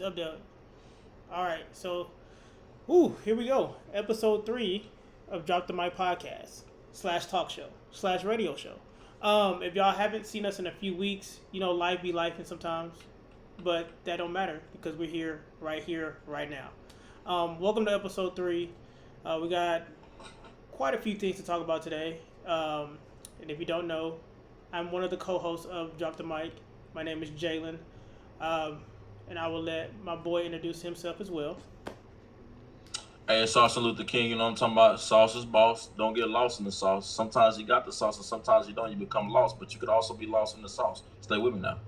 Update. All right, so, here we go. Episode 3 of Drop the Mic podcast slash talk show slash radio show. If y'all haven't seen us in a few weeks, life be life and sometimes, but that don't matter because we're here, right now. Welcome to episode 3. We got quite a few things to talk about today. And if you don't know, I'm one of the co-hosts of Drop the Mic. My name is Jalen. And I will let my boy introduce himself as well. Hey, it's Sauce and Luther King. You know what I'm talking about? Sauce is boss. Don't get lost in the sauce. Sometimes you got the sauce and sometimes you don't. You become lost, but you could also be lost in the sauce. Stay with me now.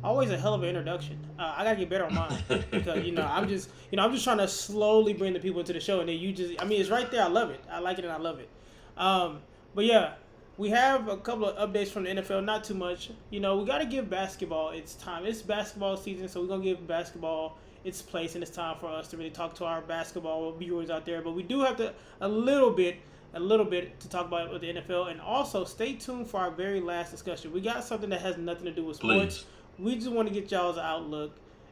Always a hell of an introduction. I gotta get better on mine because I'm just trying to slowly bring the people into the show, and then it's right there. I love it. I like it and I love it. But yeah, we have a couple of updates from the NFL. Not too much. We got to give basketball its time. It's basketball season, so we're gonna give basketball its place, and it's time for us to really talk to our basketball viewers out there. But we do have to a little bit to talk about with the NFL, and also stay tuned for our very last discussion. We got something that has nothing to do with sports. Please. We just want to get y'all's outlook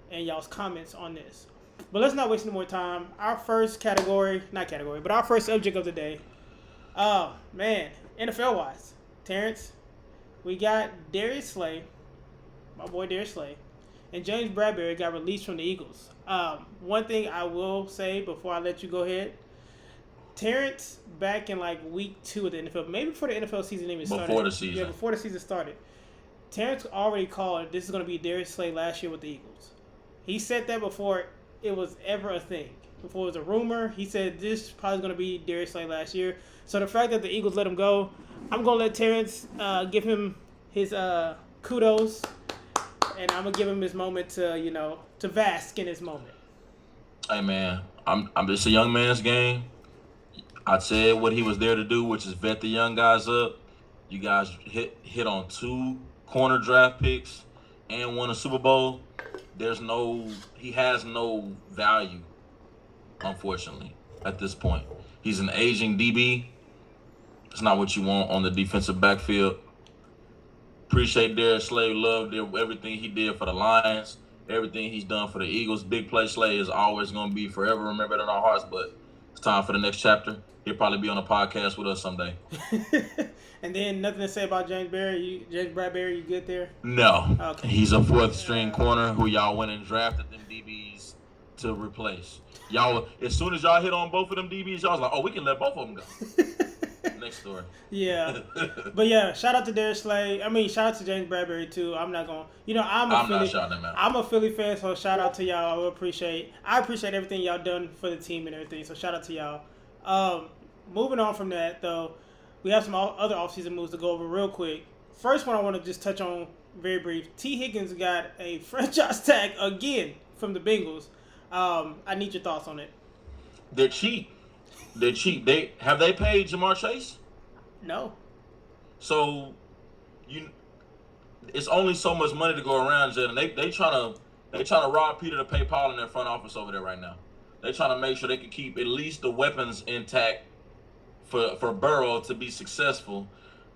and y'all's comments on this. But let's not waste any more time. Our first our first subject of the day. Oh man, NFL wise, Terrence, we got Darius Slay, my boy Darius Slay, and James Bradbury got released from the Eagles. One thing I will say before I let you go ahead, Terrence, back in like week 2 of the NFL, maybe before the NFL season even started. Before the season. Yeah, before the season started. Terrence already called this is going to be Darius Slay last year with the Eagles. He said that before it was ever a thing. Before it was a rumor, he said this is probably going to be Darius Slay last year. So the fact that the Eagles let him go, I'm going to let Terrence give him his kudos, and I'm going to give him his moment to bask in his moment. Hey man, I'm just a young man's game. I said what he was there to do, which is vet the young guys up. You guys hit on 2 corner draft picks and won a Super Bowl. He has no value, unfortunately, at this point. He's an aging DB. It's not what you want on the defensive backfield. Appreciate Darius Slay. Loved everything he did for the Lions, everything he's done for the Eagles. Big play Slay is always going to be forever remembered in our hearts, but it's time for the next chapter. He'll probably be on a podcast with us someday. And then nothing to say about James Bradbury. You good there? No. Okay. He's a 4th string corner who y'all went and drafted them DBs to replace. Y'all, as soon as y'all hit on both of them DBs, y'all was like, oh, we can let both of them go. Next story. Yeah. But yeah, shout out to Darius Slay. Shout out to James Bradbury too. I'm not going to, I'm not shouting him out. I'm a Philly fan, so shout out to y'all. I appreciate everything y'all done for the team and everything, so shout out to y'all. Moving on from that, though, we have some other offseason moves to go over real quick. First one I want to just touch on very brief. T. Higgins got a franchise tag again from the Bengals. I need your thoughts on it. They're cheap. Have they paid Jamar Chase? No. So it's only so much money to go around, Jalen. They trying to rob Peter to pay Paul in their front office over there right now. They trying to make sure they can keep at least the weapons intact for Burrow to be successful.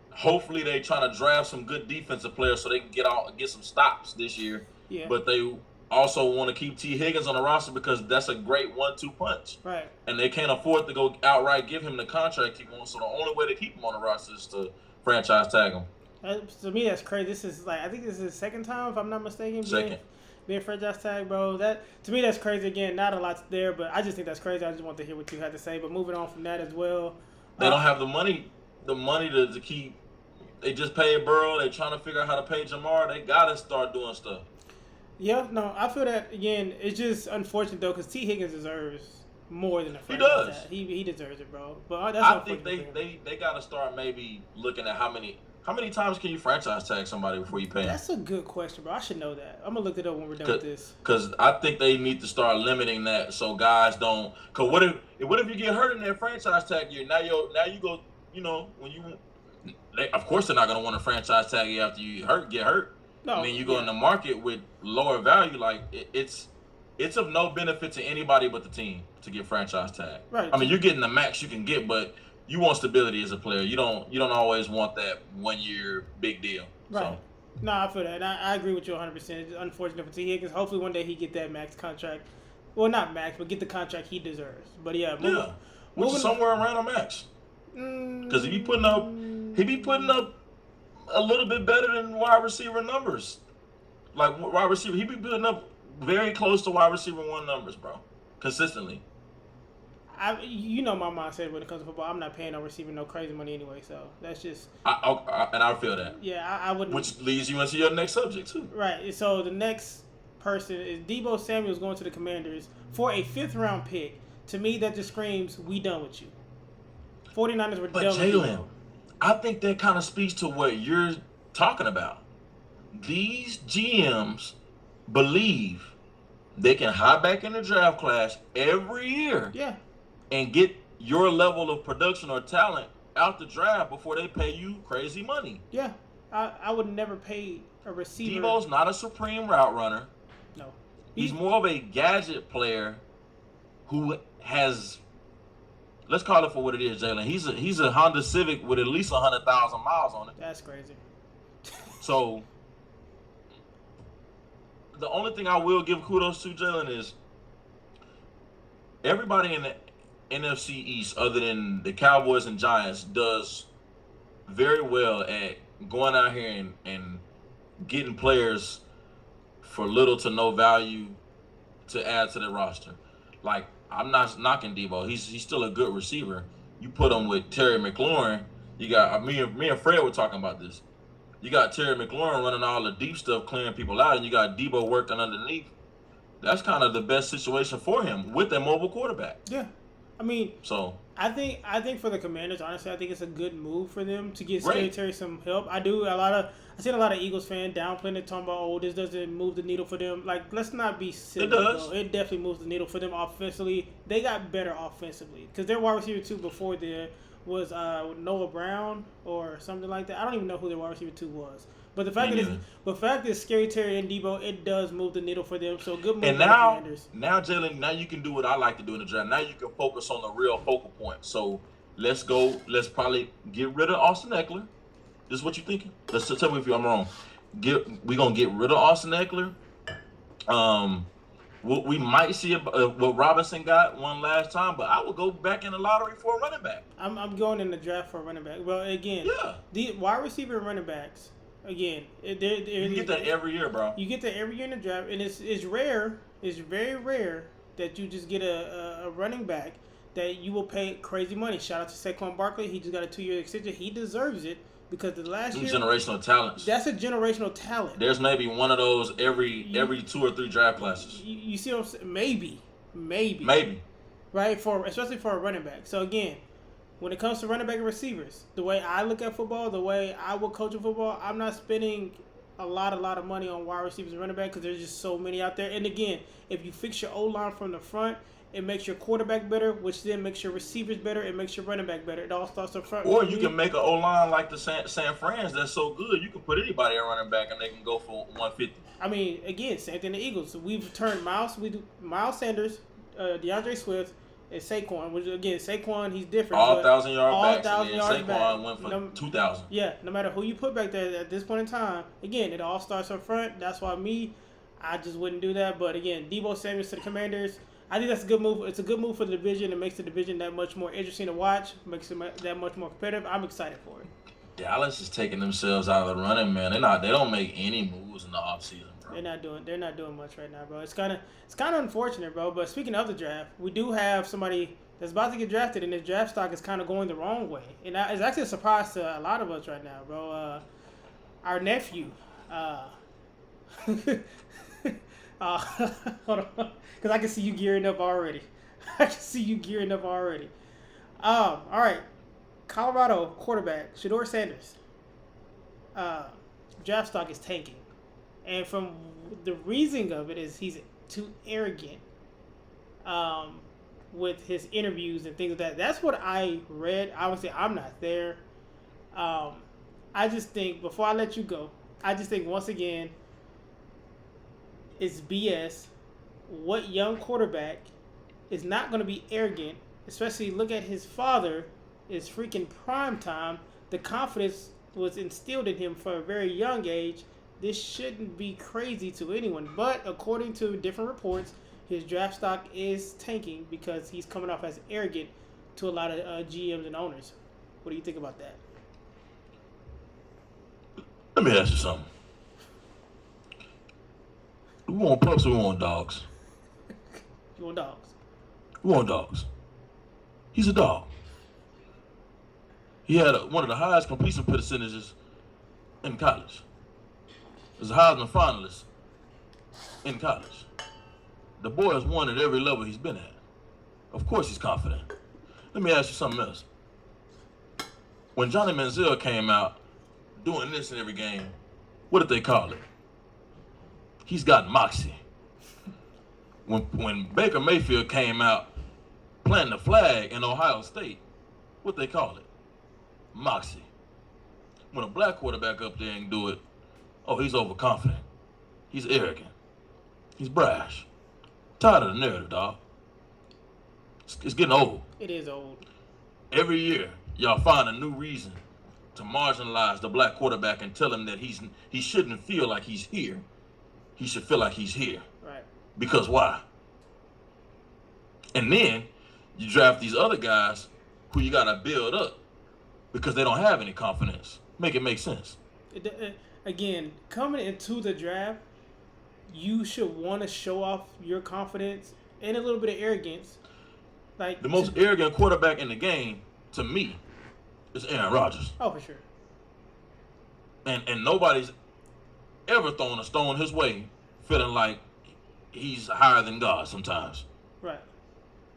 Hopefully they trying to draft some good defensive players so they can get some stops this year. Yeah. But they also want to keep T. Higgins on the roster because that's a great 1-2 punch. Right. And they can't afford to go outright give him the contract he wants. So the only way to keep him on the roster is to franchise tag him. To me, that's crazy. This is I think this is his second time, if I'm not mistaken. Second. Being franchise tag, bro. To me, that's crazy. Again, not a lot there, but I just think that's crazy. I just want to hear what you had to say. But moving on from that as well. They don't have the money to keep. They just paid Burrow. They're trying to figure out how to pay Jamar. They got to start doing stuff. Yeah, no, I feel that, again, it's just unfortunate, though, because T. Higgins deserves more than a He franchise does. tag. He deserves it, bro. But that's I think they got to start maybe looking at how many times can you franchise tag somebody before you pay them? That's a good question, bro. I should know that. I'm going to look it up when we're done with this. Because I think they need to start limiting that so guys don't. Because what if you get hurt in their franchise tag year? Now you go, when you. Of course, they're not going to want to franchise tag you after you get hurt. No, and then you go in the market with lower value. Like, it's of no benefit to anybody but the team to get franchise tag. Right. You're getting the max you can get, but you want stability as a player. You don't always want that 1 year big deal. Right. So. No, I feel that. And I agree with you 100%. It's unfortunate for T. Higgins. Hopefully one day he get that max contract. Well, not max, but get the contract he deserves. But yeah, Yeah, which is moving. somewhere around a max. Because he be putting up a little bit better than wide receiver numbers. Like wide receiver, he be putting up very close to wide receiver one numbers, bro, consistently. You know my mindset when it comes to football. I'm not paying no receiver no crazy money anyway. So that's just. And I feel that. Yeah, I wouldn't. Which leads you into your next subject too. Right. So the next person is Deebo Samuel's going to the Commanders for a 5th round pick. To me, that just screams, we done with you. 49ers were done with Jalen, I think that kind of speaks to what you're talking about. These GMs believe they can high back in the draft class every year. Yeah. And get your level of production or talent out the draft before they pay you crazy money. Yeah. I would never pay a receiver. Deebo's not a supreme route runner. No. He's more of a gadget player who has, let's call it for what it is, Jalen. He's a Honda Civic with at least 100,000 miles on it. That's crazy. So the only thing I will give kudos to, Jalen, is everybody in the NFC East, other than the Cowboys and Giants, does very well at going out here and getting players for little to no value to add to their roster. Like, I'm not knocking Deebo. He's still a good receiver. You put him with Terry McLaurin, you got me and Fred were talking about this. You got Terry McLaurin running all the deep stuff, clearing people out, and you got Deebo working underneath. That's kind of the best situation for him with a mobile quarterback. Yeah. I mean, so I think for the Commanders, honestly, I think it's a good move for them to get Scary Terry some help. I seen a lot of Eagles fans downplaying it, talking about, oh, this doesn't move the needle for them. Like, let's not be silly. It does. Bro. It definitely moves the needle for them offensively. They got better offensively because their wide receiver 2 before there was Noah Brown or something like that. I don't even know who their wide receiver 2 was. But the fact that Scary Terry and Deebo, it does move the needle for them. So good move and for the Commanders. Now, Jalen, now you can do what I like to do in the draft. Now you can focus on the real focal point. So let's go. Let's probably get rid of Austin Eckler. This is what you're thinking? Let's tell me if I'm wrong. We're gonna get rid of Austin Eckler. We might see what Robinson got one last time, but I would go back in the lottery for a running back. I'm going in the draft for a running back. Well, again, the wide receiver and running backs. Again, you get that every year, bro. You get that every year in the draft, and it's rare. It's very rare that you just get a running back that you will pay crazy money. Shout out to Saquon Barkley. He just got a 2-year extension. He deserves it because the last year generational talents. That's a generational talent. There's maybe one of those every 2 or 3 draft classes. You see what I'm saying? Maybe. Right, especially for a running back. So again, when it comes to running back and receivers, the way I look at football, the way I will coach in football, I'm not spending a lot of money on wide receivers and running back because there's just so many out there. And again, if you fix your O-line from the front, it makes your quarterback better, which then makes your receivers better. It makes your running back better. It all starts up front. Or you can make an O-line like the San Fran's that's so good, you can put anybody at running back and they can go for 150. I mean, again, same thing the Eagles. We've turned Miles Sanders, DeAndre Swift, and Saquon, which again, Saquon, he's different. All 1,000-yard backs, and then Saquon went for 2,000. Yeah, no matter who you put back there at this point in time, again, it all starts up front. That's why I just wouldn't do that. But again, Deebo Samuel to the Commanders, I think that's a good move. It's a good move for the division. It makes the division that much more interesting to watch, makes it that much more competitive. I'm excited for it. Dallas is taking themselves out of the running, man. They don't make any moves in the offseason. They're not doing much right now, bro. It's kind of unfortunate, bro. But speaking of the draft, we do have somebody that's about to get drafted, and his draft stock is kind of going the wrong way, and it's actually a surprise to a lot of us right now, bro. Our nephew, hold on, because I can see you gearing up already. All right, Colorado quarterback Shedeur Sanders. Draft stock is tanking. And from the reasoning of it is he's too arrogant with his interviews and things like that. That's what I read. Obviously, I'm not there. I just think, before I let you go, once again, it's BS. What young quarterback is not going to be arrogant, especially look at his father, is freaking prime time. The confidence was instilled in him for a very young age. this shouldn't be crazy to anyone. But according to different reports, his draft stock is tanking because he's coming off as arrogant to a lot of GMs and owners. What do you think about that? Let me ask you something. We want pups or we want dogs? You want dogs? We want dogs. He's a dog. He had one of the highest completion percentages in college. He's a Heisman finalist in college. The boy has won at every level he's been at. Of course he's confident. Let me ask you something else. When Johnny Manziel came out doing this in every game, what did they call it? He's got moxie. When Baker Mayfield came out planting the flag in Ohio State, what they call it? Moxie. When a black quarterback up there and do it, oh, he's overconfident. He's arrogant. He's brash. Tired of the narrative, dog. It's getting old. It is old. Every year, y'all find a new reason to marginalize the black quarterback and tell him that he shouldn't feel like he's here. He should feel like he's here. Right. Because why? And then you draft these other guys who you gotta build up because they don't have any confidence. Make it make sense. Again, coming into the draft, you should want to show off your confidence and a little bit of arrogance. Like the most arrogant quarterback in the game, to me, is Aaron Rodgers. Oh, for sure. And nobody's ever thrown a stone his way feeling like he's higher than God sometimes. Right.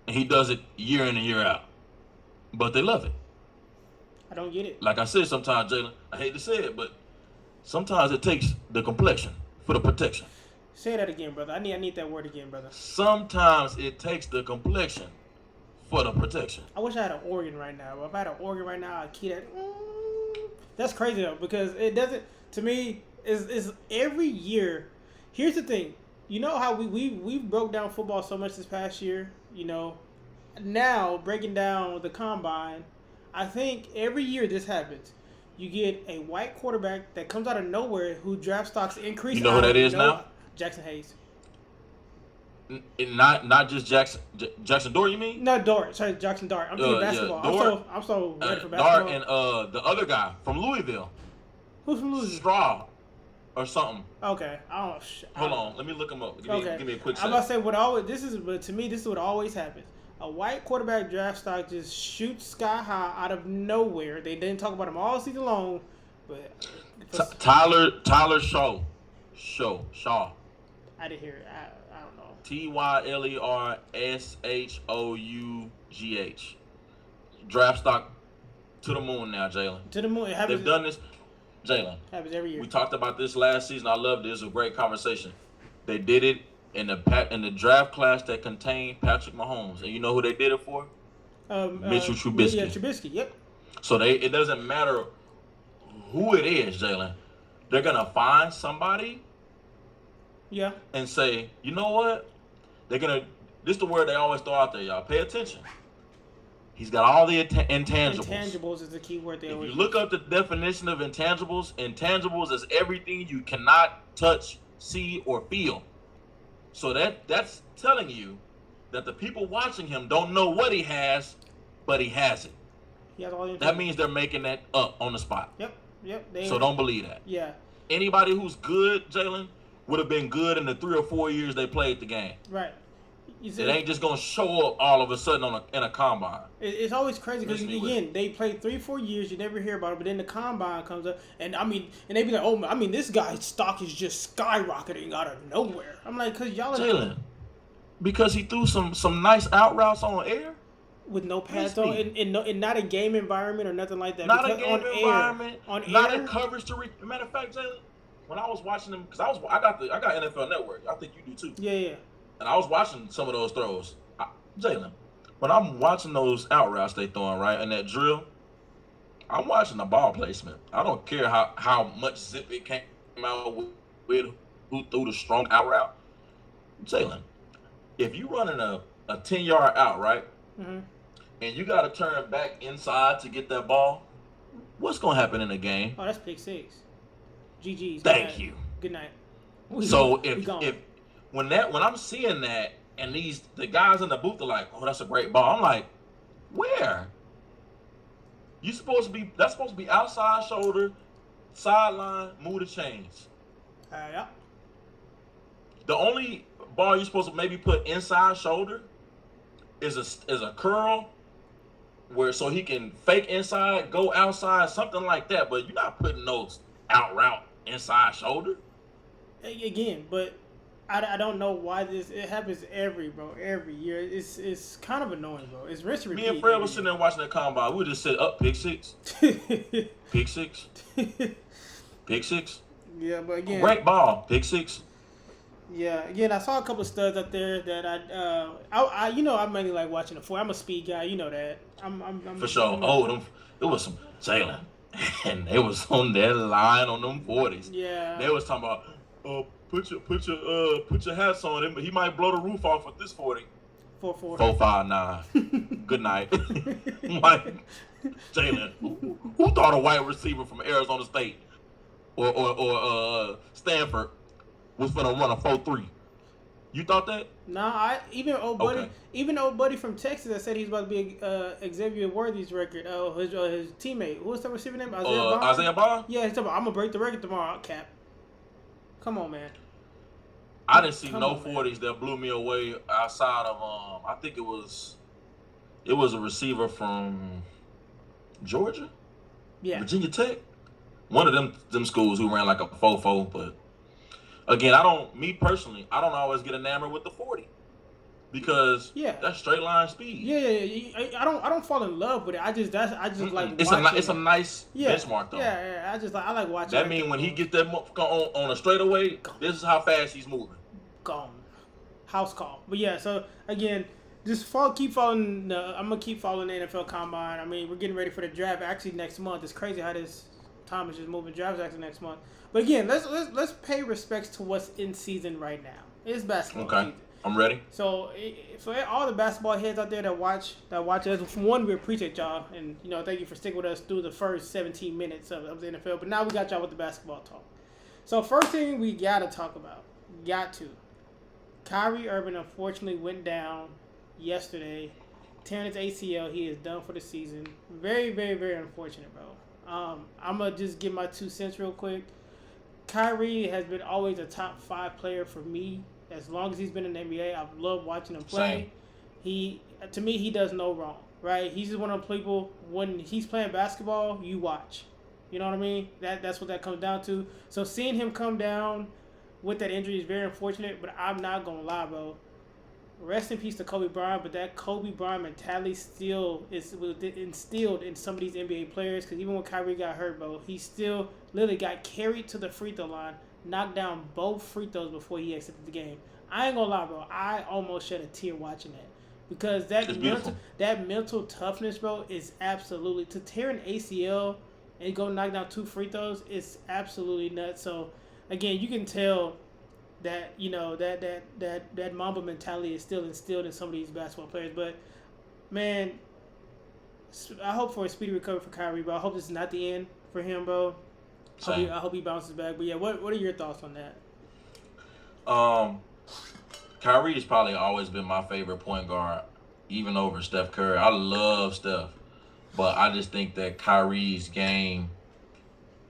And he does it year in and year out. But they love it. I don't get it. Like I said sometimes, Jalen, I hate to say it, but sometimes it takes the complexion for the protection. Say that again, brother. I need that word again, brother. Sometimes it takes the complexion for the protection. I wish I had an organ right now. If I had an organ right now, I'd key that. That's crazy though, because it doesn't. To me, is every year. Here's the thing. You know how we broke down football so much this past year. You know, now breaking down the combine. I think every year this happens. You get a white quarterback that comes out of nowhere who draft stocks increase. You know who that is now? Jackson Hayes. Not just Jackson Dart, you mean? No, Dart. Sorry, Jackson Dart. I'm thinking basketball. Yeah, Dart, I'm so ready for basketball. Dart and the other guy from Louisville. Who's from Louisville? Straw or something. Okay. Hold on. Let me look him up. Give me a quick second. I'm about to say but to me this is what always happens. A white quarterback draft stock just shoots sky high out of nowhere. They didn't talk about him all season long, but Tyler Shaw. I didn't hear it. I don't know. TYLERSHOUGH. Draft stock to the moon now, Jalen. To the moon. They've done this, Jalen. Happens every year. We talked about this last season. I loved it. It was a great conversation. They did it in the draft class that contained Patrick Mahomes, and you know who they did it for? Mitchell Trubisky. Yeah, Trubisky. Yep. So it doesn't matter who it is, Jalen. They're gonna find somebody. Yeah. And say, you know what? This is the word they always throw out there, y'all. Pay attention. He's got all the intangibles. Intangibles is the key word they always use. If you look up the definition of intangibles is everything you cannot touch, see, or feel. So that's telling you that the people watching him don't know what he has, but he has it. He has all the that means they're making that up on the spot. Yep. So don't believe that. Yeah. Anybody who's good, Jalen, would have been good in the 3 or 4 years they played the game. Right. It ain't just gonna show up all of a sudden in a combine. It's always crazy because again they play 3-4 years, you never hear about it, but then the combine comes up, and they be like, oh, this guy's stock is just skyrocketing out of nowhere. I'm like, cause y'all are Jalen, because he threw some nice out routes on air with no pads on, and not a game environment or nothing like that. Not a game environment. Not air. A coverage to matter of fact, Jalen, when I was watching him, because I got NFL Network. I think you do too. Yeah. And I was watching some of those throws. Jalen, when I'm watching those out routes they throwing, right, and that drill, I'm watching the ball placement. I don't care how much zip it came out with who threw the strong out route. Jalen, if you running a 10-yard out, right, mm-hmm. and you got to turn back inside to get that ball, what's going to happen in the game? Oh, that's pick 6. GG's. Thank you. Good night. So if when I'm seeing that and the guys in the booth are like, oh, that's a great ball. I'm like, where? That's supposed to be outside shoulder, sideline, move the chains. Yeah. The only ball you're supposed to maybe put inside shoulder is a curl so he can fake inside, go outside, something like that. But you're not putting those out route inside shoulder. Again, but I don't know why it happens every year. It's kind of annoying, bro. It's rinse and repeat. Me and Fred was sitting there watching that combine. We just said up pick six. Pick six. Pick six. Yeah, but again, great ball. Pick six. Yeah, again, I saw a couple of studs up there that I I mainly like watching the 40. I'm a speed guy, you know that. I'm for sure. It was some Jalen, and they was on that line on them 40s. Yeah, they was talking about put your hats on him, but he might blow the roof off with this 40. 4.59. Good night. Like Jalen, who thought a wide receiver from Arizona State or Stanford was gonna run a 4.3? You thought that? Nah, even old buddy from Texas that said he's about to be Xavier Worthy's record. His teammate. What's the receiver name? Isaiah Bond? Yeah, he's talking about, I'm gonna break the record tomorrow. Cap. Come on, man. I didn't see no 40s that blew me away outside of I think it was a receiver from Georgia? Yeah. Virginia Tech? One of them schools who ran like a 4.4, but again, me personally, I don't always get enamored with the 40 because that's straight line speed. Yeah. I don't fall in love with it. I just like it's watching. It's a nice benchmark though. Yeah. I like watching. That means when he gets that on a straightaway, this is how fast he's moving. Gone. House call. But yeah, so again, keep following. I'm gonna keep following the NFL Combine. I mean, we're getting ready for the draft actually next month. It's crazy how this time is just moving. Draft's actually next month. But again, let's pay respects to what's in season right now. It's basketball season. I'm ready. So for all the basketball heads out there that watch us, for one, we appreciate y'all, and thank you for sticking with us through the first 17 minutes of the NFL. But now we got y'all with the basketball talk. So first thing we gotta talk about, Kyrie Irving unfortunately went down yesterday, tearing his ACL. He is done for the season. Very, very, very unfortunate, bro. I'm gonna just give my 2 cents real quick. Kyrie has been always a top 5 player for me. As long as he's been in the NBA, I've loved watching him play. To me, he does no wrong, right? He's just one of the people, when he's playing basketball, you watch. You know what I mean? That's what that comes down to. So seeing him come down with that injury is very unfortunate, but I'm not going to lie, bro. Rest in peace to Kobe Bryant, but that Kobe Bryant mentality still is instilled in some of these NBA players, because even when Kyrie got hurt, bro, he still literally got carried to the free throw line, knocked down both free throws before he exited the game. I ain't gonna lie, bro. I almost shed a tear watching that, because that mental toughness, bro, is absolutely, to tear an ACL and go knock down 2 free throws, it's absolutely nuts. So again, you can tell that that Mamba mentality is still instilled in some of these basketball players. But man, I hope for a speedy recovery for Kyrie, bro. I hope this is not the end for him, bro. I hope he bounces back. But yeah, what are your thoughts on that? Kyrie has probably always been my favorite point guard, even over Steph Curry. I love Steph, but I just think that Kyrie's game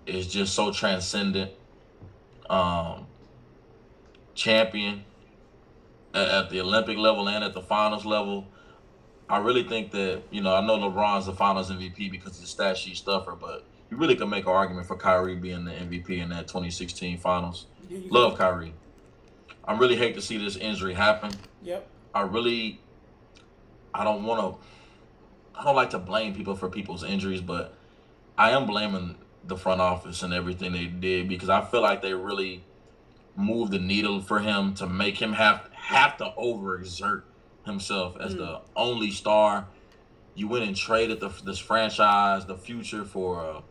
is just so transcendent. Champion at the Olympic level and at the finals level. I really think that, I know LeBron's the finals MVP because he's a stat sheet stuffer, but you really can make an argument for Kyrie being the MVP in that 2016 finals. Love Kyrie. I really hate to see this injury happen. Yep. I don't like to blame people for people's injuries, but I am blaming the front office and everything they did, because I feel like they really moved the needle for him to make him have to overexert himself as the only star. You went and traded this franchise, the future, for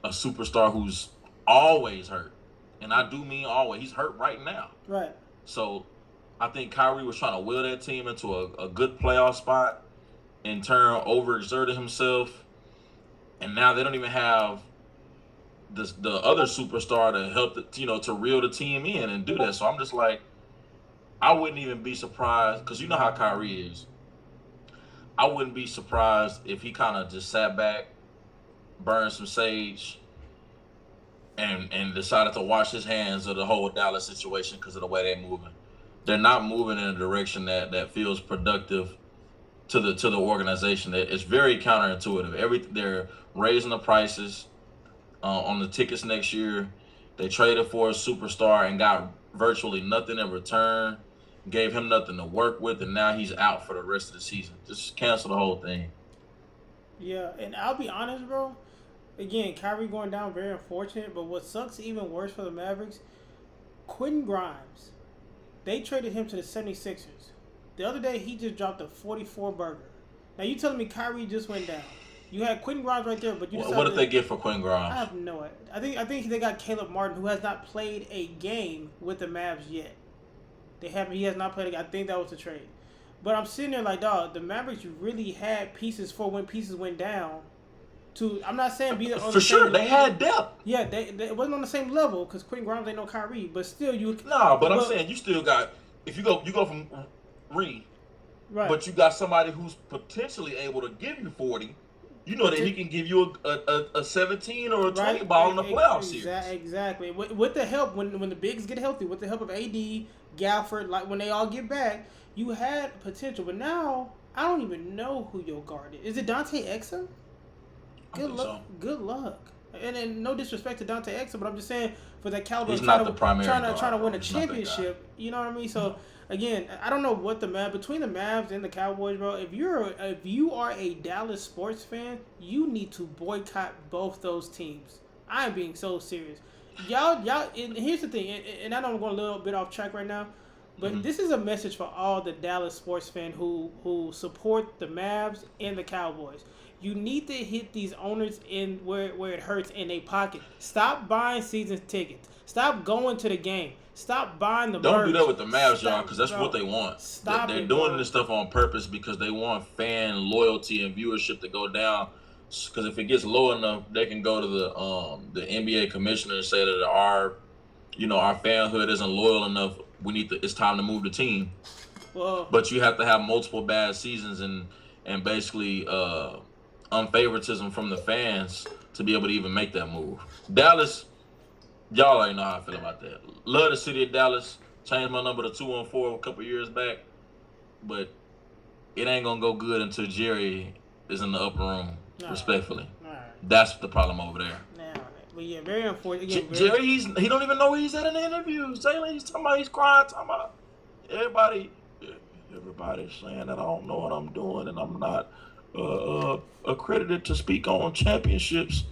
a superstar who's always hurt. And I do mean always. He's hurt right now. Right. So I think Kyrie was trying to will that team into a good playoff spot, in turn overexerted himself. And now they don't even have the other superstar to help to reel the team in and do that. So I'm just like, I wouldn't even be surprised because you know how Kyrie is. I wouldn't be surprised if he kind of just sat back, burned some sage, and decided to wash his hands of the whole Dallas situation because of the way they're moving. They're not moving in a direction that feels productive to the organization. It's very counterintuitive. They're raising the prices on the tickets next year. They traded for a superstar and got virtually nothing in return. Gave him nothing to work with, and now he's out for the rest of the season. Just cancel the whole thing. Yeah, and I'll be honest, bro. Again, Kyrie going down, very unfortunate. But what sucks even worse for the Mavericks, Quentin Grimes. They traded him to the 76ers. The other day, he just dropped a 44 burger. Now, you telling me Kyrie just went down. You had Quentin Grimes right there, but you decided... What did they get for Quentin Grimes? I have no idea. I think they got Caleb Martin, who has not played a game with the Mavs yet. He has not played a game. I think that was the trade. But I'm sitting there like, dog, the Mavericks really had pieces for when pieces went down. I'm not saying be on for the sure same, they had depth. Yeah, it wasn't on the same level because Quentin Grimes ain't no Kyrie, but still I'm saying you still got, if you go from Reed, right, but you got somebody who's potentially able to give you 40. You know that he can give you a 17 or a 20 ball in the playoff series. Exactly. With the help, when the bigs get healthy, with the help of AD, Galford, like when they all get back, you had potential. But now, I don't even know who your guard is. Is it Dante Exum? Good luck. So. Good luck. And no disrespect to Dante Exum, but I'm just saying for that caliber, trying to win a championship. You know what I mean? So again, I don't know what between the Mavs and the Cowboys, bro. If you are a Dallas sports fan, you need to boycott both those teams. I am being so serious. Y'all. And here's the thing, and I know I'm going a little bit off track right now, but this is a message for all the Dallas sports fans who support the Mavs and the Cowboys. You need to hit these owners in where it hurts in their pocket. Stop buying season tickets. Stop going to the game. Stop buying the merch. Don't do that with the Mavs, y'all, because that's what they want. They're doing this stuff on purpose because they want fan loyalty and viewership to go down. Because if it gets low enough, they can go to the NBA commissioner and say that our fanhood isn't loyal enough. It's time to move the team. Well, but you have to have multiple bad seasons and basically unfavoritism from the fans to be able to even make that move. Dallas, y'all already know how I feel about that. Love the city of Dallas. Changed my number to 214 a couple years back, but it ain't gonna go good until Jerry is in the upper room. Respectfully, that's the problem over there. But yeah, very unfortunate. Jerry, he don't even know where he's at in the interviews. Jalen, he's talking about he's crying, talking about everybody's saying that I don't know what I'm doing and I'm not accredited to speak on championships.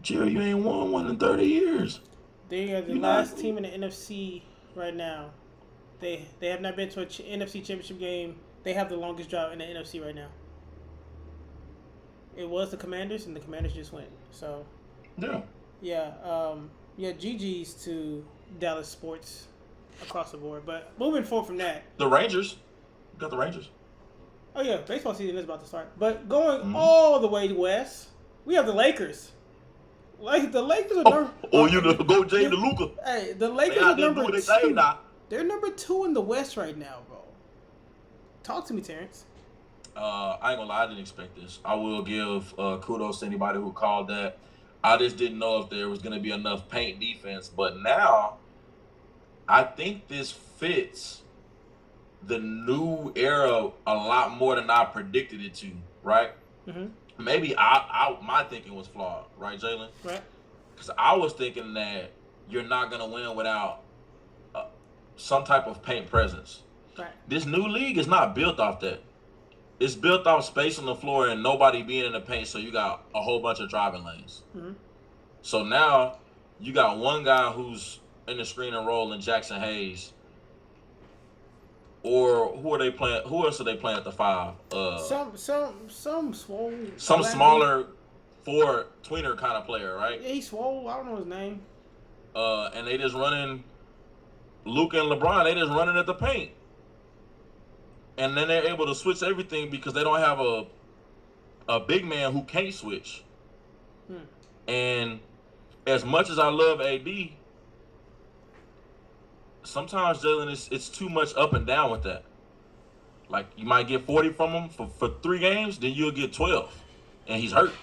Jerry, you ain't won one in 30 years. They are the last team in the NFC right now. They have not been to an NFC championship game. They have the longest drought in the NFC right now. It was the Commanders, and the Commanders just went. So, GG's to Dallas sports across the board. But moving forward from that, the Rangers, got the Rangers. Oh yeah, baseball season is about to start. But going all the way west, we have the Lakers. Like the Lakers are go Jay to Luka. Hey, the Lakers are number 2. They're number 2 in the West right now, bro. Talk to me, Terrence. I ain't gonna lie, I didn't expect this. I will give kudos to anybody who called that. I just didn't know if there was gonna be enough paint defense. But now, I think this fits the new era a lot more than I predicted it to. Right? Mm-hmm. Maybe my thinking was flawed, right, Jalen? Right. Because I was thinking that you're not gonna win without some type of paint presence. Right. This new league is not built off that. It's built off space on the floor and nobody being in the paint, so you got a whole bunch of driving lanes. Mm-hmm. So now you got one guy who's in the screen and roll in Jackson Hayes. Or who are they playing? Who else are they playing at the 5? Some swole. Some smaller forward tweener kind of player, right? Yeah, he's swole. I don't know his name. And they just running Luka and LeBron. They just running at the paint. And then they're able to switch everything because they don't have a big man who can't switch. And as much as I love AD, sometimes Jalen it's too much up and down with that. Like you might get 40 from him for 3 games, then you'll get 12, and he's hurt.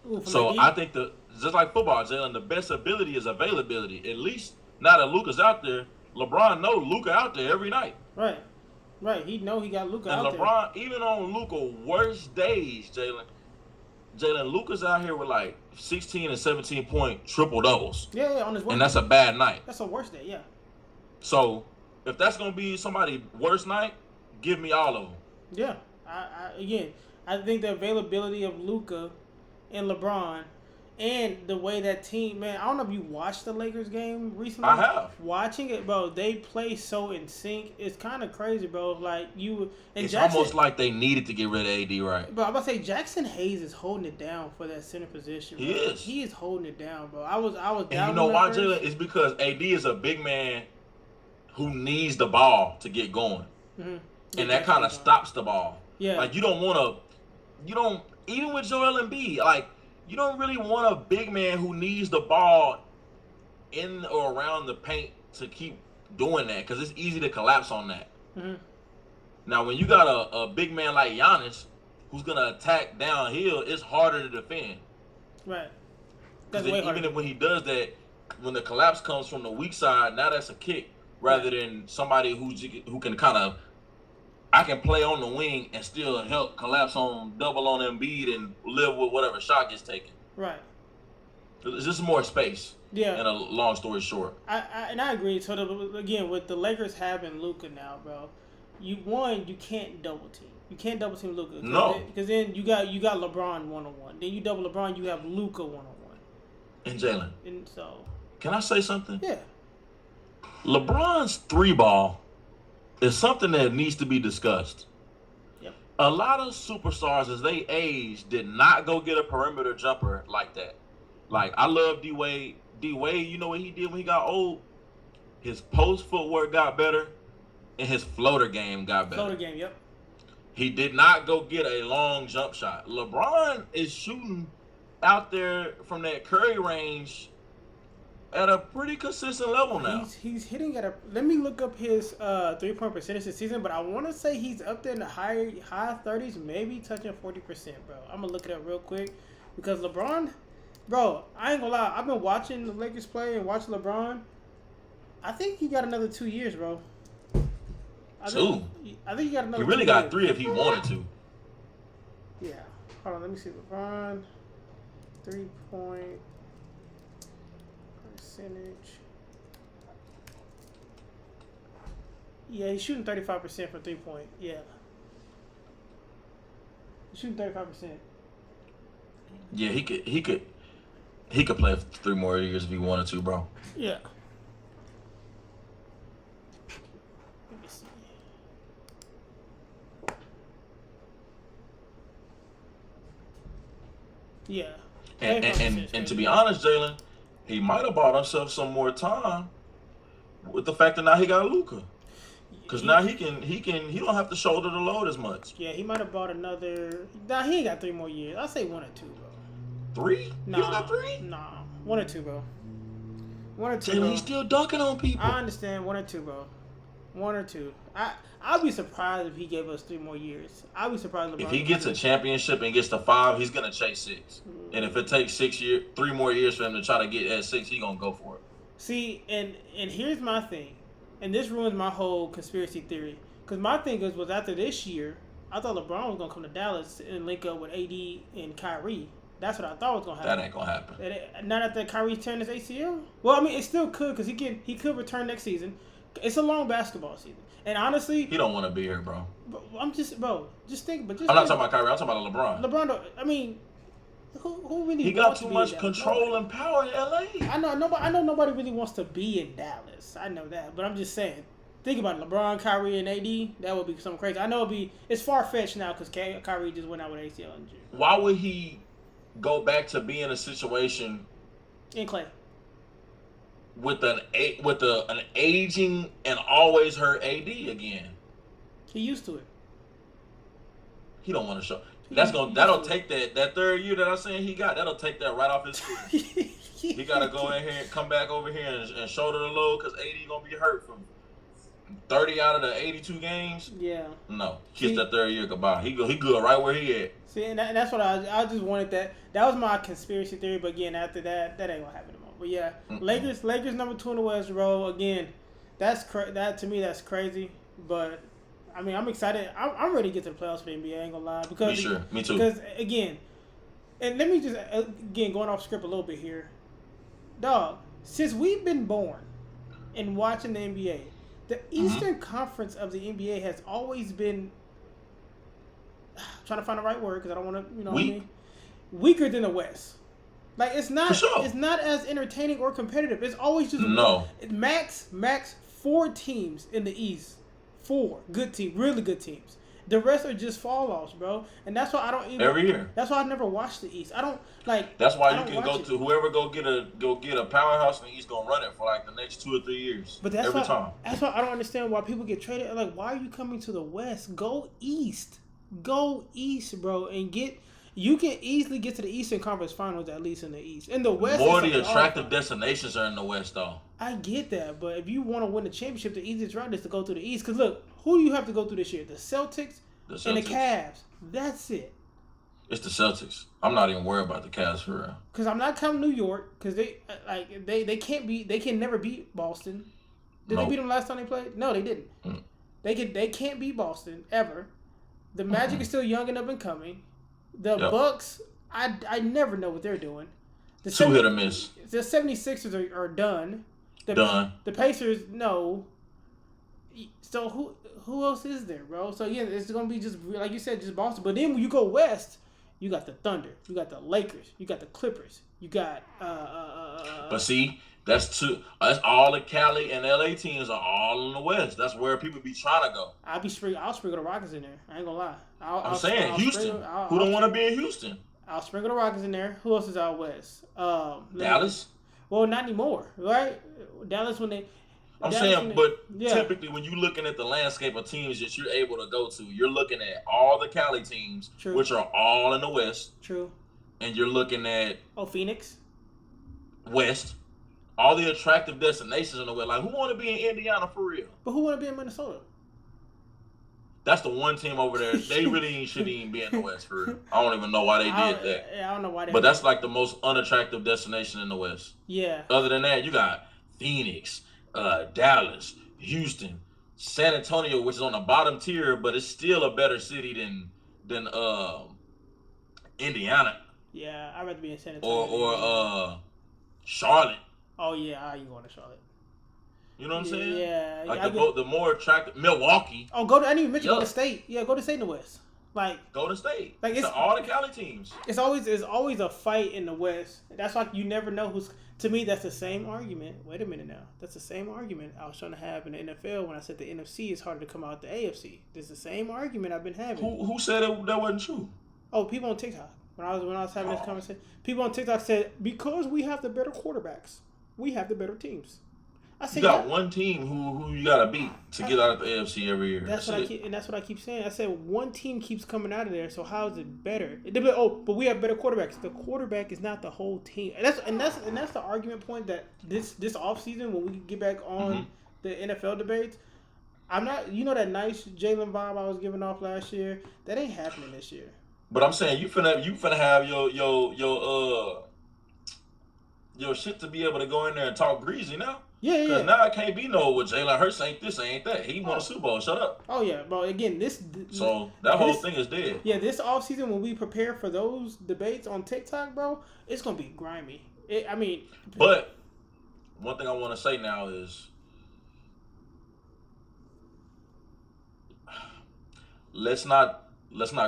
Ooh, So AD? I think just like football, Jalen, the best ability is availability. At least now that Luka's out there, LeBron knows Luka out there every night. Right. He know he got Luka And out LeBron, even on Luka worst days, Jalen Luka's out here with like 16 and 17-point triple doubles. Yeah, on his worst And that's day. a bad night. That's a worst day, yeah. So if that's gonna be somebody's worst night, give me all of them. Yeah. I think the availability of Luka and LeBron and the way that team, man, I don't know if you watched the Lakers game recently. I have. Watching it, bro, they play so in sync. It's kind of crazy, bro. Like you and It's Jackson, almost like they needed to get rid of AD, right? bro, I'm about to say Jackson Hayes is holding it down for that center position. Bro. He is. He is holding it down, bro. I was down. And you know why, Jalen? It's because AD is a big man who needs the ball to get going. Mm-hmm. And that kind of stops the ball. Yeah. Like, even with Joel Embiid, like, you don't really want a big man who needs the ball in or around the paint to keep doing that because it's easy to collapse on that. Mm-hmm. Now, when you got a big man like Giannis who's going to attack downhill, it's harder to defend. Right. Because That's way even harder. when he does that, when the collapse comes from the weak side, now that's a kick rather than somebody who can kind of, I can play on the wing and still help collapse on double on Embiid and live with whatever shot gets taken. Right. It's just more space. Yeah. And a long story short. I agree. So again, with the Lakers having Luka now, bro, you can't double team. You can't double team Luka. No. Because then you got LeBron 1-on-1. Then you double LeBron, you have Luka 1-on-1. And Jalen. And so. Can I say something? Yeah. LeBron's 3-ball is something that needs to be discussed. Yep. A lot of superstars, as they age, did not go get a perimeter jumper like that. Like, I love D-Wade. D-Wade, you know what he did when he got old? His post footwork got better, and his floater game got better. Floater game, yep. He did not go get a long jump shot. LeBron is shooting out there from that Curry range at a pretty consistent level now. He's hitting at a. Let me look up his 3-point percentage this season, but I want to say he's up there in the high 30s, maybe touching 40%, bro. I'm gonna look it up real quick because LeBron, bro, I ain't gonna lie. I've been watching the Lakers play and watching LeBron. I think he got another 2 years, bro. I think he got another. He really 2 got years. 3 if he wanted to. Yeah. Hold on. Let me see. LeBron, 3-point percentage. Yeah, he's shooting 35% for 3-point. Yeah. He's shooting 35%. Yeah, he could play for 3 more years if he wanted to, bro. Yeah. Let me see. Yeah. And to be honest, Jalen, he might have bought himself some more time with the fact that now he got Luka. Because now he don't have to shoulder the load as much. Yeah, he might have bought another. Nah, he ain't got 3 more years. I'll say 1 or 2, bro. 3? Nah, You don't got 3? Nah, 1 or 2, bro. 1 or 2. Jalen, Bro. he's still dunking on people. I understand 1 or 2, bro. 1 or 2. I'll be surprised if he gave us 3 more years. I'll be surprised If he gets a championship and gets to 5, he's gonna chase 6. And if it takes 3 more years for him to try to get at 6, he's gonna go for it. See, and here's my thing, and this ruins my whole conspiracy theory. Because my thing was after this year, I thought LeBron was gonna come to Dallas and link up with AD and Kyrie. That's what I thought was gonna happen. That ain't gonna happen. Not after Kyrie turned his ACL. Well, I mean, it still could because he could return next season. It's a long basketball season, and honestly, He don't want to be here, bro. just think. But I'm not talking about Kyrie. I'm talking about LeBron. LeBron. I mean, who really? He got wants too to be much in Dallas? control and power in LA. I know nobody really wants to be in Dallas. I know that, but I'm just saying. Think about it. LeBron, Kyrie, and AD. That would be something crazy. I know it's far fetched now because Kyrie just went out with ACL injury. Why would he go back to be in a situation In Clay. with an aging and always hurt AD again? He used to it. He don't want to show. That'll take that third year that I'm saying he got. That'll take that right off his career. He gotta go in here and come back over here and shoulder the load because AD gonna be hurt from 30 out of the 82 games. Yeah. No, kiss that third year goodbye. He good right where he at. See, and that's what I just wanted that. That was my conspiracy theory, but again, after that ain't gonna happen anymore. But yeah, Lakers number 2 in the West, bro. Again, that to me that's crazy. But I mean, I'm excited. I'm ready to get to the playoffs for the NBA. I ain't gonna lie because Me too. Because again, and let me just going off script a little bit here, dog. Since we've been born and watching the NBA, the Eastern Conference of the NBA has always been. Trying to find the right word because I don't want to, what I mean? Weaker than the West. Like it's not, it's not as entertaining or competitive. It's always just max 4 teams in the East, 4 good teams, really good teams. The rest are just fall offs, bro. And that's why I don't even every year. That's why I never watched the East. I don't like. That's why you can go to whoever go get a powerhouse in the East gonna run it for like the next 2 or 3 years. But that's every time. That's why I don't understand why people get traded. Like, why are you coming to the West? Go East. Go East, bro, and you can easily get to the Eastern Conference Finals at least in the East. In the West, more of the attractive destinations are in the West, though. I get that, but if you want to win the championship, the easiest route is to go through the East. Because look, who do you have to go through this year? The Celtics and the Cavs. That's it. It's the Celtics. I'm not even worried about the Cavs for real. Because I'm not counting New York because they can never beat Boston. Did they beat them last time they played? No, they didn't. They can't beat Boston ever. The Magic is still young and up and coming. The Bucks, I never know what they're doing. The 2 hit or miss. The 76ers are done. Done. The Pacers, no. So who else is there, bro? So yeah, it's gonna be just like you said, just Boston. But then when you go west, you got the Thunder, you got the Lakers, you got the Clippers, you got But see. That's all the Cali and LA teams are all in the West. That's where people be trying to go. I'll sprinkle the Rockets in there. I ain't gonna lie. I'm saying Houston. Who don't want to be in Houston? I'll sprinkle the Rockets in there. Who else is out west? Dallas. Well, not anymore, right? Dallas typically when you're looking at the landscape of teams that you're able to go to, you're looking at all the Cali teams, which are all in the West. True. And you're looking at Phoenix. West. All the attractive destinations in the West. Like, who want to be in Indiana for real? But who want to be in Minnesota? That's the one team over there. They really shouldn't even be in the West for real. I don't even know why they did that. Yeah, I don't know why. But that's like the most unattractive destination in the West. Yeah. Other than that, you got Phoenix, Dallas, Houston, San Antonio, which is on the bottom tier, but it's still a better city than Indiana. Yeah, I'd rather be in San Antonio. Or Charlotte. Oh yeah, you going to Charlotte? You know what I'm saying? Yeah. Like the more attractive Milwaukee. Oh, I didn't even mention go to State. Yeah, go to State in the West. Like go to State. Like it's all the Cali teams. It's always a fight in the West. That's why you never know who's. To me, that's the same argument. Wait a minute now. That's the same argument I was trying to have in the NFL when I said the NFC is harder to come out the AFC. It's the same argument I've been having. Who said that wasn't true? Oh, people on TikTok. When I was having this conversation, people on TikTok said because we have the better quarterbacks. We have the better teams. I said, you got one team who you gotta beat to get out of the AFC every year. That's what I keep saying. I said one team keeps coming out of there, so how is it better? They'll be like, but we have better quarterbacks. The quarterback is not the whole team. And that's the argument point that this offseason when we get back on the NFL debates, I'm not that nice Jalen vibe I was giving off last year. That ain't happening this year. But I'm saying you finna have your shit to be able to go in there and talk greasy now. Yeah. Because now it can't be Jalen Hurts ain't this, ain't that. He won a Super Bowl. Shut up. Oh, yeah. But again, so that whole thing is dead. Yeah, this offseason when we prepare for those debates on TikTok, bro, it's going to be grimy. But one thing I want to say now is let's not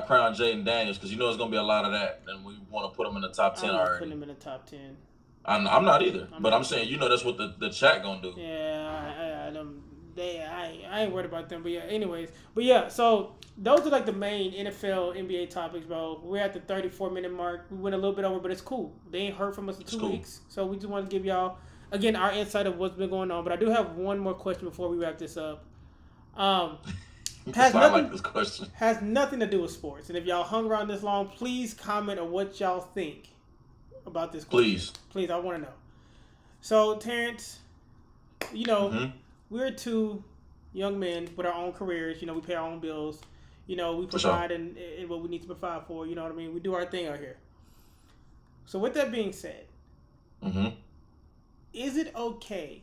crown Jaden Daniels because it's going to be a lot of that. And we want to put him in the top 10 already. Putting him in the top 10. I'm not either, but I'm saying that's what the chat gonna do. Yeah, I ain't worried about them, but yeah. Anyways, so those are like the main NFL, NBA topics, bro. We're at the 34-minute mark. We went a little bit over, but it's cool. They ain't heard from us in 2 weeks, so we just want to give y'all again our insight of what's been going on. But I do have one more question before we wrap this up. Has I like nothing this question. has nothing to do with sports. And if y'all hung around this long, please comment on what y'all think about this question. Please. Please, I want to know. So, Terrence, you know, Mm-hmm. we're two young men with our own careers. You know, we pay our own bills. You know, we For sure. provide in what we need to provide for. You know what I mean? We do our thing out here. So, with that being said, Mm-hmm. is it okay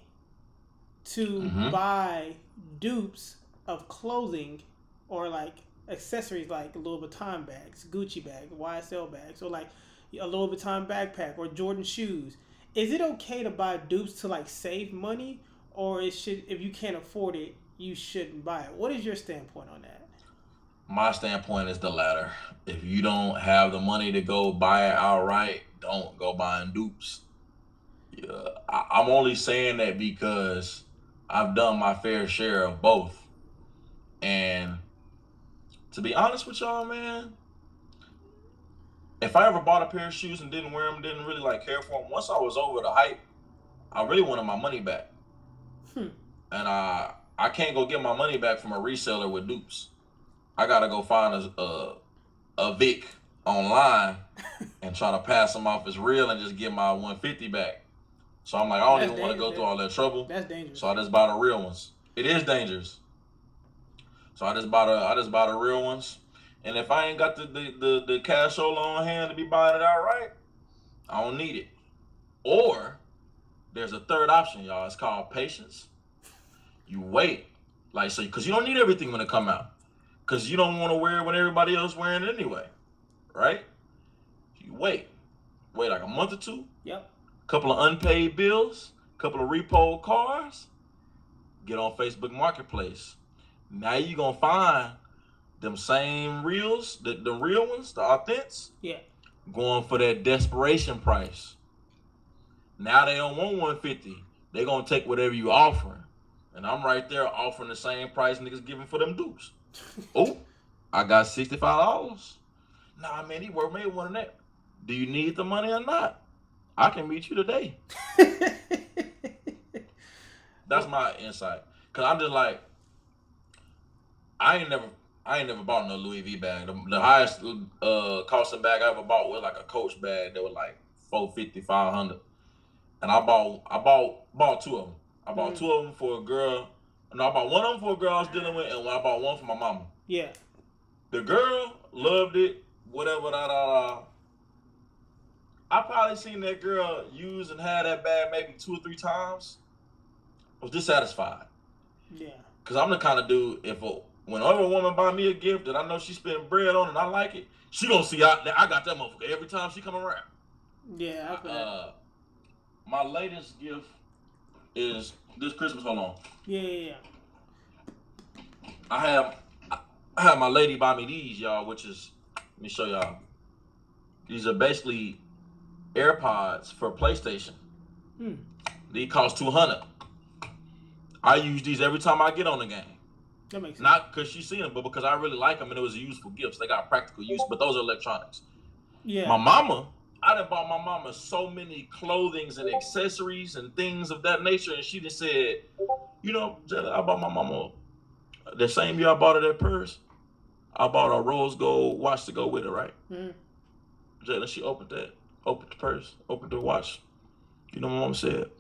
to Mm-hmm. buy dupes of clothing or like accessories like Louis Vuitton bags, Gucci bags, YSL bags, or like a Louis Vuitton backpack or Jordan shoes? Is it okay to buy dupes to like save money, or it should, if you can't afford it, you shouldn't buy it? What is your standpoint on that? My standpoint is the latter. If you don't have the money to go buy it outright, don't go buying dupes. Yeah, I'm only saying that because I've done my fair share of both. And to be honest with y'all, man, if I ever bought a pair of shoes and didn't wear them, didn't really like care for them, once I was over the hype, I really wanted my money back. Hmm. And I can't go get my money back from a reseller with dupes. I gotta go find a Vic online and try to pass them off as real and just get my 150 back. So I'm like, I don't That's even want to go through all that trouble. That's dangerous. So I just buy the real ones. It is dangerous. So I just buy the real ones. And if I ain't got the cashola on hand to be buying it outright, I don't need it. Or there's a third option, y'all. It's called patience. You wait, like so, because you don't need everything when it come out, because you don't want to wear it when everybody else wearing it anyway, right? You wait like a month or two. Yep. Couple of unpaid bills, couple of repo cars. Get on Facebook Marketplace. Now you gonna find them same reels, the real ones, the authents, Yeah. going for that desperation price. Now they don't want 150. They gonna take whatever you offering. And I'm right there offering the same price niggas giving for them dupes. Oh, I got $65. Nah, man, he worth maybe one of that. Do you need the money or not? I can meet you today. That's my insight. Cause I'm just like, I ain't never bought no Louis V bag. The highest costing bag I ever bought was like a Coach bag that was like 450, 500. And I bought two of them. I bought two of them for a girl. No, I bought one of them for a girl I was dealing with, and I bought one for my mama. Yeah. The girl loved it, whatever, I probably seen that girl use and have that bag maybe 2 or 3 times. I was dissatisfied. Yeah. Cause I'm the kind of dude, whenever a woman buy me a gift that I know she spent bread on and I like it, she gonna see I got that motherfucker every time she come around. Yeah. My latest gift is this Christmas. Hold on. Yeah. I have my lady buy me these, y'all, which is, let me show y'all. These are basically AirPods for PlayStation. These cost $200. I use these every time I get on the game. That makes sense. Not because she's seen them, but because I really like them and it was a useful gift. They got practical use, but those are electronics. Yeah. My mama, I done bought my mama so many clothings and accessories and things of that nature, and she just said, you know, I bought my mama, the same year I bought her that purse, I bought a rose gold watch to go with it, right? Jalen, she opened the purse, opened the watch. You know what my mama said?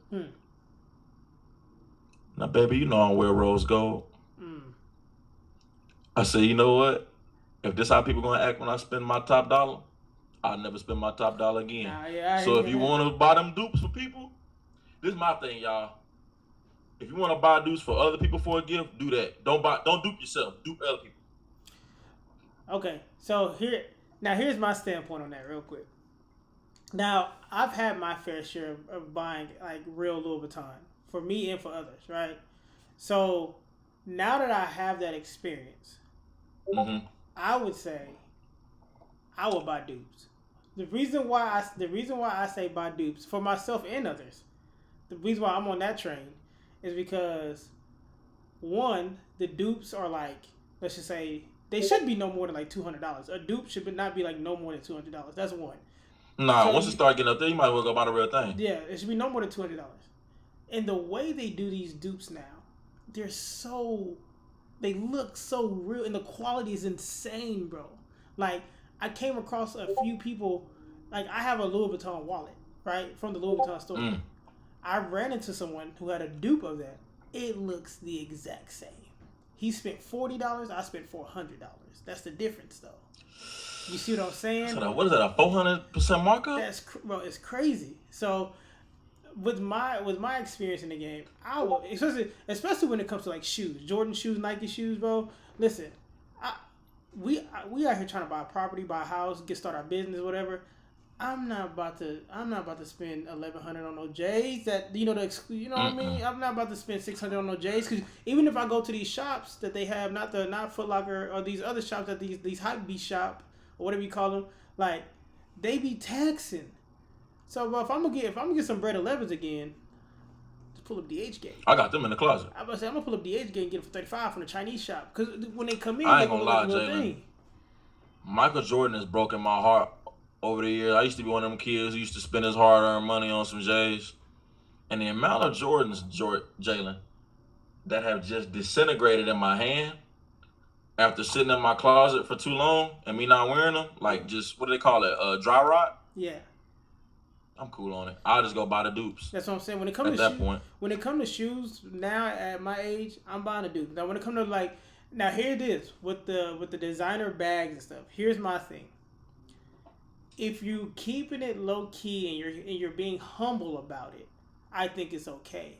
Now, baby, you know I don't wear rose gold. I said, you know what? If this how people gonna act when I spend my top dollar, I'll never spend my top dollar again. So if you want to buy them dupes for people, this is my thing, y'all. If you want to buy dupes for other people for a gift, do that. Don't dupe yourself. Dupe other people. Okay, so here's my standpoint on that real quick. Now, I've had my fair share of buying like real Louis Vuitton for me and for others, right? So now that I have that experience, I would say I would buy dupes. The reason why I say buy dupes for myself and others, the reason why I'm on that train is because one, the dupes are like, let's just say they should be no more than like $200. A dupe should not be like no more than $200. That's one. Nah, once you start getting up there, you might as well go buy the real thing. Yeah, it should be no more than $200. And the way they do these dupes now, they're so They look so real, and the quality is insane, bro. Like, I came across a few people. Like, I have a Louis Vuitton wallet, right, from the Louis Vuitton store. I ran into someone who had a dupe of that. It looks the exact same. He spent $40. I spent $400. That's the difference, though. You see what I'm saying? So what is that? A 400% markup? Bro, it's crazy. So, with my experience in the game, I will, especially when it comes to like shoes, Jordan shoes, Nike shoes, bro. Listen, we out here trying to buy a property, buy a house, start our business, whatever. I'm not about to spend $1,100 on no J's that what I mean. I'm not about to spend $600 on no J's, because even if I go to these shops that they have, not Foot Locker or these other shops that these hype beast shop or whatever you call them, like they be taxing. So, bro, if I'm gonna get some bread 11s again, just pull up DH Gate. I got them in the closet. I'm gonna pull up DH Gate and get them for $35 from the Chinese shop, because when they come in, I they ain't gonna lie, Jalen. Michael Jordan has broken my heart over the years. I used to be one of them kids who used to spend his hard-earned money on some J's. And the amount of Jordans, Jalen, that have just disintegrated in my hand after sitting in my closet for too long and me not wearing them, like just, what do they call it, dry rot? Yeah. I'm cool on it. I'll just go buy the dupes. That's what I'm saying. When it comes when it comes to shoes, now at my age, I'm buying a dupe. Now when it comes to now here it is with the designer bags and stuff. Here's my thing. If you keeping it low key and you're being humble about it, I think it's okay.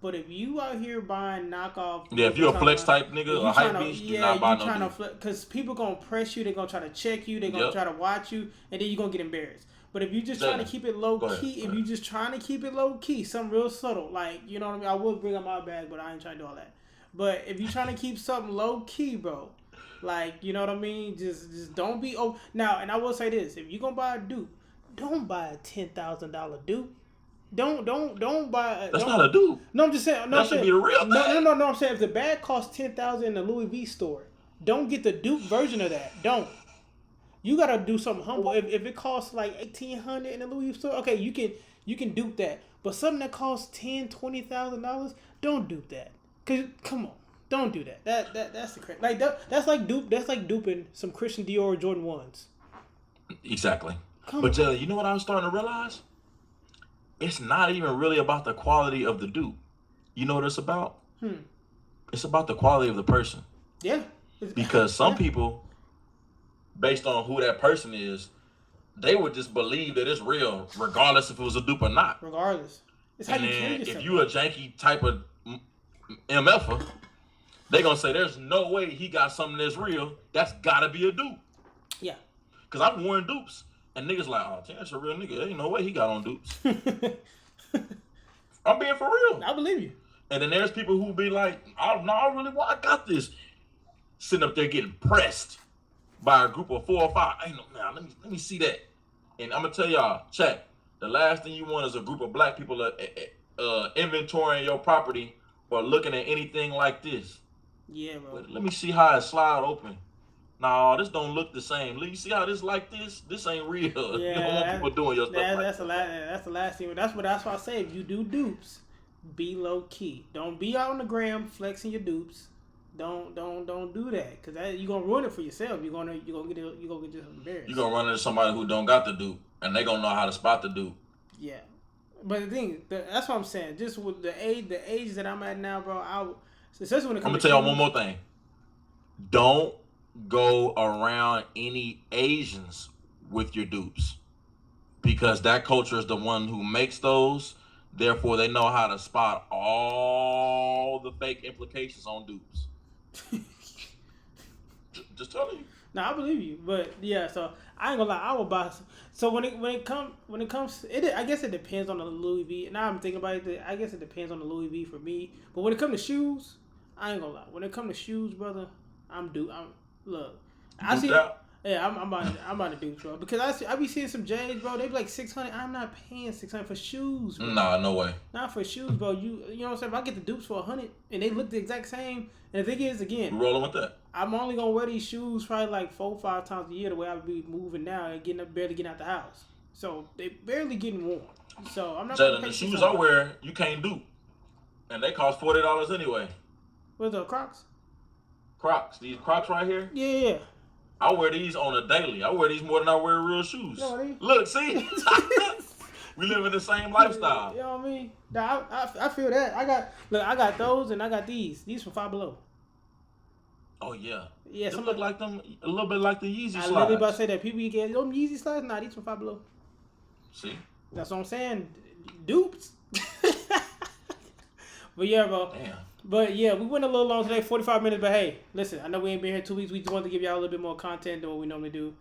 But if you out here buying knockoff, if you're a flex type nigga, a hype beast, do not buy no dupe. Because people gonna press you, they're gonna try to check you, they're gonna try to watch you, and then you're gonna get embarrassed. But if you just trying to keep it low key, if you just trying to keep it low key, something real subtle, like, you know what I mean? I will bring up my bag, but I ain't trying to do all that. But if you trying to keep something low key, bro, like, you know what I mean? Just don't be now. And I will say this: if you gonna buy a dupe, don't buy a $10,000 dupe. Don't buy. That's not a dupe. No, I'm just saying. No, that should be a real bag. No. I'm saying if the bag costs $10,000 in the Louis V store, don't get the dupe version of that. Don't. You gotta do something humble. If it costs like $1,800 in the Louis V store, okay, you can dupe that. But something that costs $10,000-$20,000, don't dupe that. Cause come on, don't do that. That's the crazy. Like that's like duping some Christian Dior or Jordan 1s. Exactly. But Jelly, you know what I'm starting to realize? It's not even really about the quality of the dupe. You know what it's about? It's about the quality of the person. Yeah. Because some people, based on who that person is, they would just believe that it's real, regardless if it was a dupe or not. Regardless. It's how you carry yourself. If you a janky type of MFer, they gonna say there's no way he got something that's real. That's gotta be a dupe. Yeah. Cause I've worn dupes, and niggas like, oh, that's a real nigga. There ain't no way he got on dupes. I'm being for real. I believe you. And then there's people who be like, I got this. Sitting up there getting pressed by a group of 4 or 5. Ain't no, now let me see that. And I'm gonna tell y'all, check. The last thing you want is a group of black people inventorying your property or looking at anything like this. Yeah, bro. But let me see how it slide open. No, this don't look the same. Let me see how this like this. This ain't real. Yeah, you don't want people doing your stuff. That's the last thing. That's why I say, if you do dupes, be low key. Don't be out on the gram flexing your dupes. Don't do that, because you gonna ruin it for yourself. You're gonna get just embarrassed. You gonna run into somebody who don't got the dupe, and they gonna know how to spot the dupe. Yeah, but the thing, that's what I'm saying. Just with the age that I'm at now, bro. Especially when it comes. I'm gonna tell y'all one more thing. Don't go around any Asians with your dupes, because that culture is the one who makes those. Therefore, they know how to spot all the fake implications on dupes. Just telling you. No, I believe you, but yeah. So I ain't gonna lie, I will buy some. So when it comes, I guess it depends on the Louis V. Now I'm thinking about it. I guess it depends on the Louis V for me. But when it comes to shoes, I ain't gonna lie. When it comes to shoes, brother, look. I see. Yeah, I'm about to do, bro. Because I be seeing some J's, bro. They be like $600. I'm not paying $600 for shoes, bro. Nah, no way. Not for shoes, bro. You know what I'm saying? If I get the dupes for $100 and they look the exact same, and the thing is, again, you rolling with that. I'm only gonna wear these shoes probably like 4 or 5 times a year, the way I would be moving now and barely getting out the house. So they barely getting worn. So I'm not. Jalen, the shoes I wear, you can't dupe, and they cost $40 anyway. What's the Crocs? Crocs. These Crocs right here. Yeah. I wear these on a daily. I wear these more than I wear real shoes. You know what I mean? Look, see, we live in the same lifestyle. You know what I mean? Nah, I feel that. I got those and I got these. These from Five Below. Oh yeah. Yeah, They look like them a little bit like the Yeezy slides. I literally about to say that. People get them Yeezy slides. Nah, these from Five Below. See? That's what I'm saying. Dupes. But yeah, bro. Damn. But yeah, we went a little long today, 45 minutes. But hey, listen, I know we ain't been here 2 weeks. We just wanted to give y'all a little bit more content than what we normally do.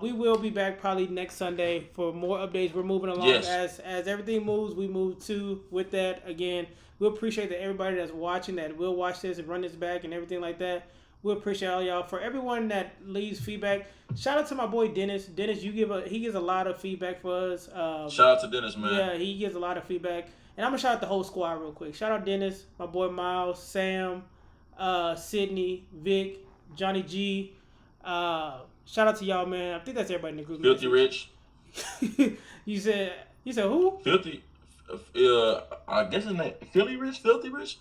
We will be back probably next Sunday for more updates. We're moving along as everything moves. We move too with that. Again, we appreciate that everybody that's watching that will watch this and run this back and everything like that. We appreciate all y'all. For everyone that leaves feedback, shout out to my boy Dennis. Dennis, he gives a lot of feedback for us. Shout out to Dennis, man. Yeah, he gives a lot of feedback. And I'm going to shout out the whole squad real quick. Shout out Dennis, my boy Miles, Sam, Sydney, Vic, Johnny G. Shout out to y'all, man. I think that's everybody in the group. Filthy Rich. You said who? Filthy. I guess his name Philly Rich. Filthy Rich.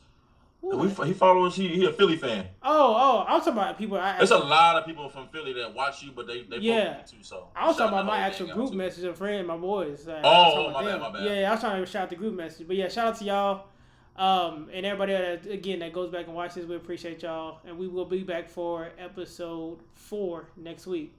He follows. He a Philly fan. Oh, I was talking about people. There's a lot of people from Philly that watch you, but they fuck with you too. So I was talking about my actual group message of friend, my boys. My bad. Yeah, I was trying to shout out the group message, but yeah, shout out to y'all, and everybody that goes back and watches. We appreciate y'all, and we will be back for episode 4 next week.